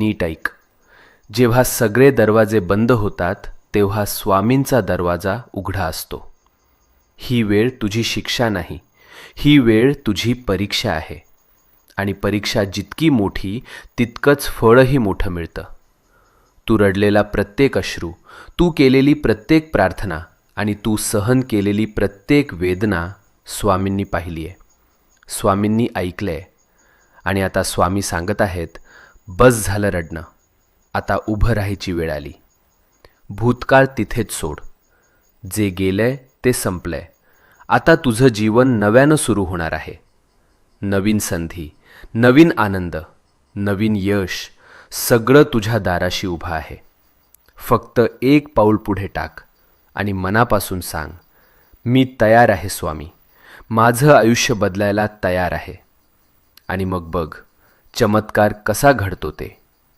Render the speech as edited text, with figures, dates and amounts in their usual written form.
नीट ऐक. जेव्हा सगळे दरवाजे बंद होतात तेव्हा स्वामींचा दरवाजा उघडा असतो. ही वेळ तुझी शिक्षा नाही, ही वेळ तुझी परीक्षा आहे. आणि परीक्षा जितकी मोठी तितकंच फळही मोठं मिळतं. तू रडलेला प्रत्येक अश्रू, तू केलेली प्रत्येक प्रार्थना आणि तू सहन केलेली प्रत्येक वेदना स्वामींनी पाहिली आहे, स्वामींनी ऐकलं आहे. आणि आता स्वामी सांगत आहेत, बस झालं रडणं, आता उभं राहायची वेळ आली. भूतकाळ तिथेच सोड. जे गेलंय ते संपलंय. आता तुझं जीवन नव्यानं सुरू होणार आहे. नवीन संधी, नवीन आनंद, नवीन यश, सगळं तुझ्या दाराशी उभं आहे. फक्त एक पाऊल पुढे टाक आणि मनापासून सांग, मी तयार आहे स्वामी, माझं आयुष्य बदलायला तयार आहे. आणि मग बघ चमत्कार कसा घडतो ते.